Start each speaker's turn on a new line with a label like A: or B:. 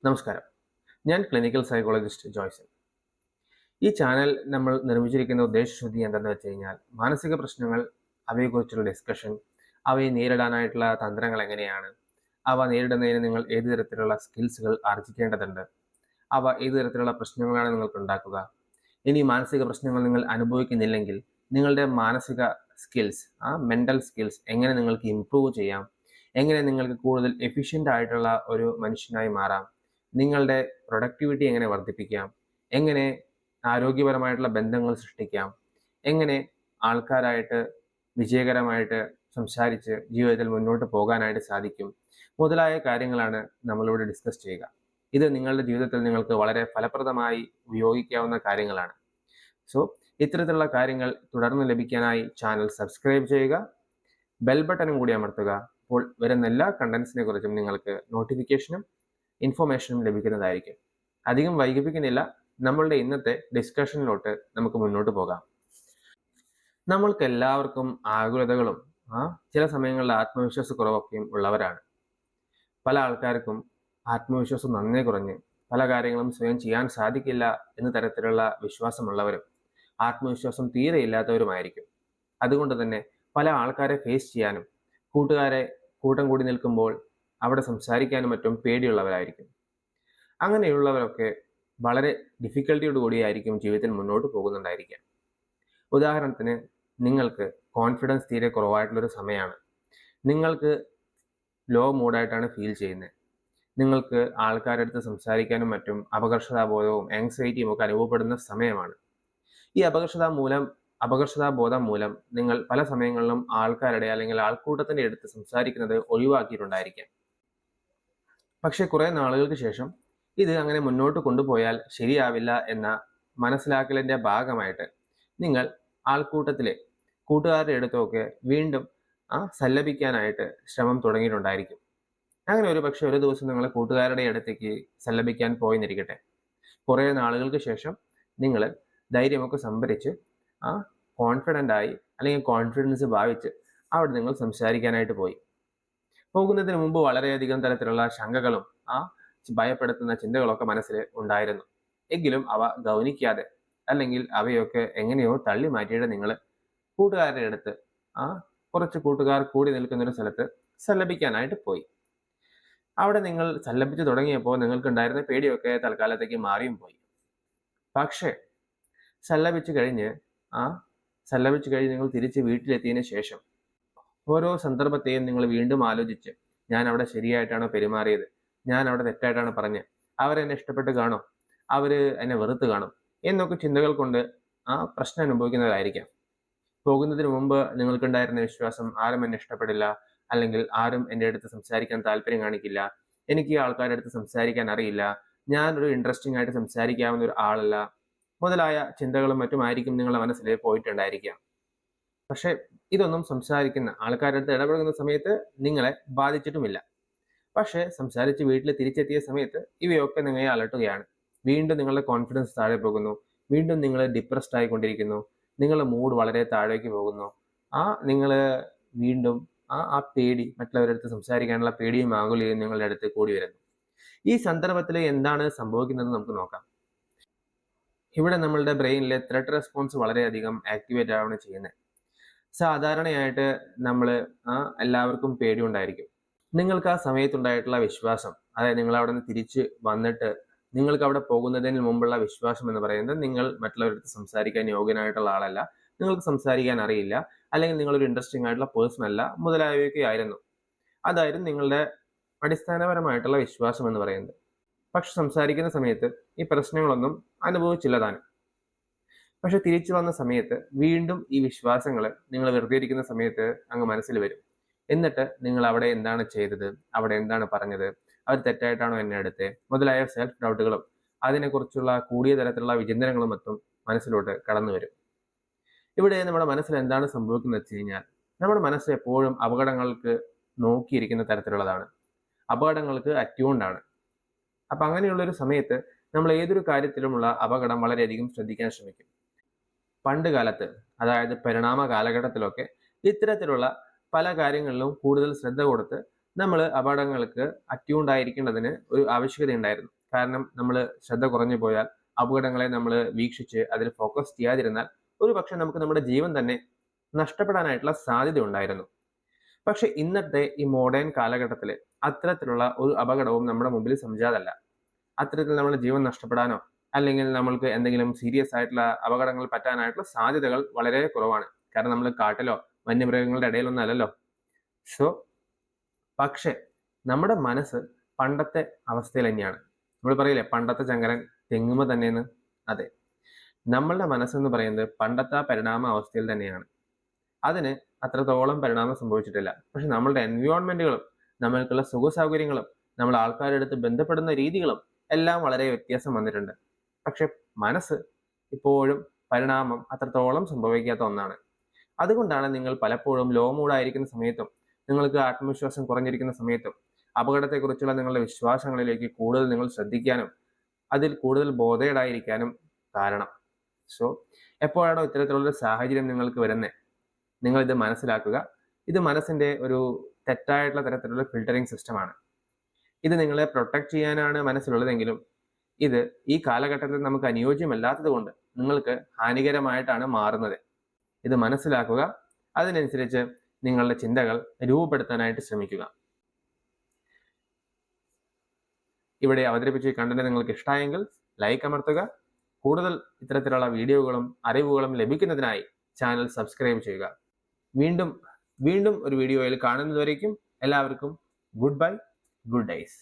A: നമസ്കാരം. ഞാൻ clinical psychologist Joyson. ഈ ചാനൽ നമ്മൾ നിർമ്മിച്ചിരിക്കുന്ന ഉദ്ദേശശുദ്ധി എന്തെന്ന് വെച്ച് കഴിഞ്ഞാൽ, മാനസിക പ്രശ്നങ്ങൾ, അവയെക്കുറിച്ചുള്ള ഡിസ്കഷൻ, അവയെ നേരിടാനായിട്ടുള്ള തന്ത്രങ്ങൾ എങ്ങനെയാണ്, അവ നേരിടുന്നതിന് നിങ്ങൾ ഏത് തരത്തിലുള്ള സ്കിൽസുകൾ ആർജിക്കേണ്ടതുണ്ട്, അവ ഏത് തരത്തിലുള്ള പ്രശ്നങ്ങളാണ് നിങ്ങൾക്ക് ഉണ്ടാക്കുക, ഇനി മാനസിക പ്രശ്നങ്ങൾ നിങ്ങൾ അനുഭവിക്കുന്നില്ലെങ്കിൽ നിങ്ങളുടെ മാനസിക സ്കിൽസ്, മെൻ്റൽ സ്കിൽസ് എങ്ങനെ നിങ്ങൾക്ക് ഇമ്പ്രൂവ് ചെയ്യാം, എങ്ങനെ നിങ്ങൾക്ക് കൂടുതൽ എഫിഷ്യൻ്റ് ആയിട്ടുള്ള ഒരു മനുഷ്യനായി മാറാം, നിങ്ങളുടെ പ്രൊഡക്ടിവിറ്റി എങ്ങനെ വർദ്ധിപ്പിക്കാം, എങ്ങനെ ആരോഗ്യപരമായിട്ടുള്ള ബന്ധങ്ങൾ സൃഷ്ടിക്കാം, എങ്ങനെ ആൾക്കാരായിട്ട് വിജയകരമായിട്ട് സംസാരിച്ച് ജീവിതത്തിൽ മുന്നോട്ട് പോകാനായിട്ട് സാധിക്കും, മുതലായ കാര്യങ്ങളാണ് നമ്മളിവിടെ ഡിസ്കസ് ചെയ്യുക. ഇത് നിങ്ങളുടെ ജീവിതത്തിൽ നിങ്ങൾക്ക് വളരെ ഫലപ്രദമായി ഉപയോഗിക്കാവുന്ന കാര്യങ്ങളാണ്. സോ ഇത്തരത്തിലുള്ള കാര്യങ്ങൾ തുടർന്ന് ലഭിക്കാനായി ചാനൽ സബ്സ്ക്രൈബ് ചെയ്യുക, ബെൽ ബട്ടണും കൂടി അമർത്തുക. അപ്പോൾ വരുന്ന എല്ലാ കണ്ടന്റ്സിനെ കുറിച്ചും നിങ്ങൾക്ക് നോട്ടിഫിക്കേഷനും ഇൻഫോർമേഷനും ലഭിക്കുന്നതായിരിക്കും. അധികം വൈകിപ്പിക്കുന്നില്ല, നമ്മളുടെ ഇന്നത്തെ ഡിസ്കഷനിലോട്ട് നമുക്ക് മുന്നോട്ട് പോകാം. നമ്മൾക്ക് എല്ലാവർക്കും ആകുലതകളും ചില സമയങ്ങളിൽ ആത്മവിശ്വാസക്കുറവൊക്കെയും ഉള്ളവരാണ്. പല ആൾക്കാർക്കും ആത്മവിശ്വാസം നന്നേ കുറഞ്ഞ് പല കാര്യങ്ങളും സ്വയം ചെയ്യാൻ സാധിക്കില്ല എന്ന തരത്തിലുള്ള വിശ്വാസമുള്ളവരും ആത്മവിശ്വാസം തീരെ ഇല്ലാത്തവരുമായിരിക്കും. അതുകൊണ്ട് തന്നെ പല ആൾക്കാരെ ഫേസ് ചെയ്യാനും കൂട്ടുകാരെ കൂട്ടം കൂടി നിൽക്കുമ്പോൾ അവിടെ സംസാരിക്കാനും മറ്റും പേടിയുള്ളവരായിരിക്കും. അങ്ങനെയുള്ളവരൊക്കെ വളരെ ഡിഫിക്കൽട്ടിയോട് കൂടിയായിരിക്കും ജീവിതത്തിൽ മുന്നോട്ട് പോകുന്നുണ്ടായിരിക്കുക. ഉദാഹരണത്തിന്, നിങ്ങൾക്ക് കോൺഫിഡൻസ് തീരെ കുറവായിട്ടുള്ളൊരു സമയമാണ്, നിങ്ങൾക്ക് ലോ മൂഡായിട്ടാണ് ഫീൽ ചെയ്യുന്നത്, നിങ്ങൾക്ക് ആൾക്കാരുടെ അടുത്ത് സംസാരിക്കാനും മറ്റും അപകർഷതാബോധവും ആങ്സൈറ്റിയും ഒക്കെ അനുഭവപ്പെടുന്ന സമയമാണ്. ഈ അപകർഷതാബോധം മൂലം നിങ്ങൾ പല സമയങ്ങളിലും ആൾക്കാരുടെ അല്ലെങ്കിൽ ആൾക്കൂട്ടത്തിൻ്റെ അടുത്ത് സംസാരിക്കുന്നത് ഒഴിവാക്കിയിട്ടുണ്ടായിരിക്കാം. പക്ഷെ കുറേ നാളുകൾക്ക് ശേഷം ഇത് അങ്ങനെ മുന്നോട്ട് കൊണ്ടുപോയാൽ ശരിയാവില്ല എന്ന മനസ്സിലാക്കലിൻ്റെ ഭാഗമായിട്ട് നിങ്ങൾ ആൾക്കൂട്ടത്തിലെ കൂട്ടുകാരുടെ അടുത്തൊക്കെ വീണ്ടും സല്ലപിക്കാനായിട്ട് ശ്രമം തുടങ്ങിയിട്ടുണ്ടായിരിക്കും. അങ്ങനെ ഒരു ദിവസം നിങ്ങൾ കൂട്ടുകാരുടെ അടുത്തേക്ക് സല്ലപിക്കാൻ പോയെന്നിരിക്കട്ടെ. കുറേ നാളുകൾക്ക് ശേഷം നിങ്ങൾ ധൈര്യമൊക്കെ സംഭരിച്ച് കോൺഫിഡൻ്റ് ആയി അല്ലെങ്കിൽ കോൺഫിഡൻസ് ഭാവിച്ച് അവിടെ നിങ്ങൾ സംസാരിക്കാനായിട്ട് പോയി. പോകുന്നതിന് മുമ്പ് വളരെയധികം തരത്തിലുള്ള ശങ്കകളും ഭയപ്പെടുത്തുന്ന ചിന്തകളൊക്കെ മനസ്സിൽ ഉണ്ടായിരുന്നു. എങ്കിലും അവ ഗൗനിക്കാതെ അല്ലെങ്കിൽ അവയൊക്കെ എങ്ങനെയോ തള്ളി മാറ്റിയിട്ട് നിങ്ങൾ കൂട്ടുകാരുടെ അടുത്ത് കുറച്ച് കൂട്ടുകാർ കൂടി നിൽക്കുന്നൊരു സ്ഥലത്ത് സല്ലപിക്കാനായിട്ട് പോയി. അവിടെ നിങ്ങൾ സല്ലപിച്ച് തുടങ്ങിയപ്പോൾ നിങ്ങൾക്കുണ്ടായിരുന്ന പേടിയൊക്കെ തൽക്കാലത്തേക്ക് മാറിയും പോയി. പക്ഷേ സല്ലപിച്ച് കഴിഞ്ഞ് നിങ്ങൾ തിരിച്ച് വീട്ടിലെത്തിയതിന് ശേഷം ഓരോ സന്ദർഭത്തെയും നിങ്ങൾ വീണ്ടും ആലോചിച്ച്, ഞാൻ അവിടെ ശരിയായിട്ടാണോ പെരുമാറിയത്, ഞാൻ അവിടെ തെറ്റായിട്ടാണ് പറഞ്ഞത്, അവരെന്നെ ഇഷ്ടപ്പെട്ട് കാണോ, അവർ എന്നെ വെറുത്ത് കാണും എന്നൊക്കെ ചിന്തകൾ കൊണ്ട് പ്രശ്നം അനുഭവിക്കുന്നവരായിരിക്കാം. പോകുന്നതിന് മുമ്പ് നിങ്ങൾക്കുണ്ടായിരുന്ന വിശ്വാസം, ആരും എന്നെ ഇഷ്ടപ്പെടില്ല, അല്ലെങ്കിൽ ആരും എൻ്റെ അടുത്ത് സംസാരിക്കാൻ താല്പര്യം കാണിക്കില്ല, എനിക്ക് ആൾക്കാരുടെ അടുത്ത് സംസാരിക്കാൻ അറിയില്ല, ഞാനൊരു ഇൻട്രസ്റ്റിംഗ് ആയിട്ട് സംസാരിക്കാവുന്ന ഒരു ആളല്ല, മുതലായ ചിന്തകളും മറ്റുമായിരിക്കും നിങ്ങളുടെ മനസ്സിൽ പോയിട്ടുണ്ടായിരിക്കാം. പക്ഷേ ഇതൊന്നും സംസാരിക്കുന്ന ആൾക്കാരുടെ അടുത്ത് ഇടപെടുന്ന സമയത്ത് നിങ്ങളെ ബാധിച്ചിട്ടുമില്ല. പക്ഷേ സംസാരിച്ച് വീട്ടിൽ തിരിച്ചെത്തിയ സമയത്ത് ഇവയൊക്കെ നിങ്ങളെ അലട്ടുകയാണ്. വീണ്ടും നിങ്ങളുടെ കോൺഫിഡൻസ് താഴെ പോകുന്നു, വീണ്ടും നിങ്ങൾ ഡിപ്രസ്ഡ് ആയിക്കൊണ്ടിരിക്കുന്നു, നിങ്ങളുടെ മൂഡ് വളരെ താഴേക്ക് പോകുന്നു. നിങ്ങൾ വീണ്ടും ആ പേടി, മറ്റുള്ളവരുടെ അടുത്ത് സംസാരിക്കാനുള്ള പേടിയും ആകുലയും നിങ്ങളുടെ അടുത്ത് കൂടി വരുന്നു. ഈ സന്ദർഭത്തിൽ എന്താണ് സംഭവിക്കുന്നത് നമുക്ക് നോക്കാം. ഇവിടെ നമ്മളുടെ ബ്രെയിനിലെ ത്രെഡ് റെസ്പോൺസ് വളരെയധികം ആക്ടിവേറ്റ് ആവുകയാണ് ചെയ്യുന്നത്. സാധാരണയായിട്ട് നമ്മൾ എല്ലാവർക്കും പേടിയുണ്ടായിരിക്കും. നിങ്ങൾക്ക് ആ സമയത്തുണ്ടായിട്ടുള്ള വിശ്വാസം, അതായത് നിങ്ങൾ അവിടെ നിന്ന് തിരിച്ച് വന്നിട്ട് നിങ്ങൾക്ക് അവിടെ പോകുന്നതിന് മുമ്പുള്ള വിശ്വാസം എന്ന് പറയുന്നത്, നിങ്ങൾ മറ്റുള്ളവരുടെ അടുത്ത് സംസാരിക്കാൻ യോഗ്യനായിട്ടുള്ള ആളല്ല, നിങ്ങൾക്ക് സംസാരിക്കാൻ അറിയില്ല, അല്ലെങ്കിൽ നിങ്ങളൊരു ഇൻട്രസ്റ്റിംഗ് ആയിട്ടുള്ള പേഴ്സൺ അല്ല, മുതലായവയൊക്കെ ആയിരുന്നു. അതായിരുന്നു നിങ്ങളുടെ അടിസ്ഥാനപരമായിട്ടുള്ള വിശ്വാസം എന്ന് പറയുന്നത്. പക്ഷെ സംസാരിക്കുന്ന സമയത്ത് ഈ പ്രശ്നങ്ങളൊന്നും അനുഭവിച്ചില്ല താനും. പക്ഷെ തിരിച്ചു വന്ന സമയത്ത് വീണ്ടും ഈ വിശ്വാസങ്ങൾ നിങ്ങൾ വെറുതെ ഇരിക്കുന്ന സമയത്ത് അങ്ങ് മനസ്സിൽ വരും. എന്നിട്ട് നിങ്ങൾ അവിടെ എന്താണ് ചെയ്തത്, അവിടെ എന്താണ് പറഞ്ഞത്, അവർ തെറ്റായിട്ടാണോ എന്നെ എടുത്തത്, മുതലായ സെൽഫ് ഡൗട്ടുകളും അതിനെക്കുറിച്ചുള്ള കൂടിയ തരത്തിലുള്ള വിചിന്തനങ്ങളും മറ്റും മനസ്സിലോട്ട് കടന്നു വരും. ഇവിടെ നമ്മുടെ മനസ്സിൽ എന്താണ് സംഭവിക്കുന്നത് വെച്ച് കഴിഞ്ഞാൽ, നമ്മുടെ മനസ്സ് എപ്പോഴും അപകടങ്ങൾക്ക് നോക്കിയിരിക്കുന്ന തരത്തിലുള്ളതാണ്, അപകടങ്ങൾക്ക് അറ്റ്യൂൺഡാണ്. അപ്പം അങ്ങനെയുള്ളൊരു സമയത്ത് നമ്മൾ ഏതൊരു കാര്യത്തിലുമുള്ള അപകടം വളരെയധികം ശ്രദ്ധിക്കാൻ ശ്രമിക്കും. പണ്ട് കാലത്ത്, അതായത് പരിണാമ കാലഘട്ടത്തിലൊക്കെ ഇത്തരത്തിലുള്ള പല കാര്യങ്ങളിലും കൂടുതൽ ശ്രദ്ധ കൊടുത്ത് നമ്മൾ അപകടങ്ങൾക്ക് അറ്റ്യൂൺഡ് ആയിരിക്കേണ്ടതിന് ഒരു ആവശ്യകത ഉണ്ടായിരുന്നു. കാരണം നമ്മൾ ശ്രദ്ധ കുറഞ്ഞു പോയാൽ, അപകടങ്ങളെ നമ്മൾ വീക്ഷിച്ച് അതിൽ ഫോക്കസ് ചെയ്യാതിരുന്നാൽ ഒരുപക്ഷെ നമുക്ക് നമ്മുടെ ജീവൻ തന്നെ നഷ്ടപ്പെടാനായിട്ടുള്ള സാധ്യത ഉണ്ടായിരുന്നു. പക്ഷെ ഇന്നത്തെ ഈ മോഡേൺ കാലഘട്ടത്തിൽ അത്തരത്തിലുള്ള ഒരു അപകടവും നമ്മുടെ മുമ്പിൽ സംജാതല്ല. അത്തരത്തിൽ നമ്മുടെ ജീവൻ നഷ്ടപ്പെടാനോ അല്ലെങ്കിൽ നമ്മൾക്ക് എന്തെങ്കിലും സീരിയസ് ആയിട്ടുള്ള അപകടങ്ങൾ പറ്റാനായിട്ടുള്ള സാധ്യതകൾ വളരെ കുറവാണ്. കാരണം നമ്മൾ കാട്ടിലോ വന്യമൃഗങ്ങളുടെ ഇടയിലൊന്നും അല്ലല്ലോ. സോ പക്ഷെ നമ്മുടെ മനസ്സ് പണ്ടത്തെ അവസ്ഥയിൽ തന്നെയാണ്. നമ്മൾ പറയില്ലേ പണ്ടത്തെ ചങ്കരൻ തെങ്ങുമ തന്നെയെന്ന്. അതെ, നമ്മളുടെ മനസ്സെന്ന് പറയുന്നത് പണ്ടത്തെ ആ പരിണാമ അവസ്ഥയിൽ തന്നെയാണ്. അതിന് അത്രത്തോളം പരിണാമം സംഭവിച്ചിട്ടില്ല. പക്ഷെ നമ്മളുടെ എൻവയോൺമെന്റുകളും നമ്മൾക്കുള്ള സുഖ സൗകര്യങ്ങളും നമ്മൾ ആൾക്കാരുടെ അടുത്ത് ബന്ധപ്പെടുന്ന രീതികളും എല്ലാം വളരെ വ്യത്യാസം വന്നിട്ടുണ്ട്. പക്ഷെ മനസ്സ് ഇപ്പോഴും പരിണാമം അത്രത്തോളം സംഭവിക്കാത്ത ഒന്നാണ്. അതുകൊണ്ടാണ് നിങ്ങൾ പലപ്പോഴും ലോ മൂഡായിരിക്കുന്ന സമയത്തും നിങ്ങൾക്ക് ആത്മവിശ്വാസം കുറഞ്ഞിരിക്കുന്ന സമയത്തും അപകടത്തെക്കുറിച്ചുള്ള നിങ്ങളുടെ വിശ്വാസങ്ങളിലേക്ക് കൂടുതൽ നിങ്ങൾ ശ്രദ്ധിക്കാനും അതിൽ കൂടുതൽ ബോധേഡായിരിക്കാനും കാരണം. സോ എപ്പോഴാണോ ഇത്തരത്തിലുള്ള സാഹചര്യം നിങ്ങൾക്ക് വരുന്നത്, നിങ്ങൾ ഇത് മനസ്സിലാക്കുക. ഇത് മനസ്സിന്റെ ഒരു തെറ്റായിട്ടുള്ള തരത്തിലുള്ള ഫിൽട്ടറിംഗ് സിസ്റ്റമാണ്. ഇത് നിങ്ങളെ പ്രൊട്ടക്ട് ചെയ്യാനാണ് മനസ്സിലുള്ളതെങ്കിലും ഇത് ഈ കാലഘട്ടത്തിൽ നമുക്ക് അനുയോജ്യമല്ലാത്തത് കൊണ്ട് നിങ്ങൾക്ക് ഹാനികരമായിട്ടാണ് മാറുന്നത്. ഇത് മനസ്സിലാക്കുക. അതിനനുസരിച്ച് നിങ്ങളുടെ ചിന്തകൾ രൂപപ്പെടുത്താനായിട്ട് ശ്രമിക്കുക. ഇവിടെ അവതരിപ്പിച്ച ഈ കണ്ടന്റ് നിങ്ങൾക്ക് ഇഷ്ടമായെങ്കിൽ ലൈക്ക് അമർത്തുക. കൂടുതൽ ഇത്തരത്തിലുള്ള വീഡിയോകളും അറിവുകളും ലഭിക്കുന്നതിനായി ചാനൽ സബ്സ്ക്രൈബ് ചെയ്യുക. വീണ്ടും ഒരു വീഡിയോയിൽ കാണുന്നതുവരേക്കും എല്ലാവർക്കും ഗുഡ് ബൈ, ഗുഡ് ഡേയ്സ്.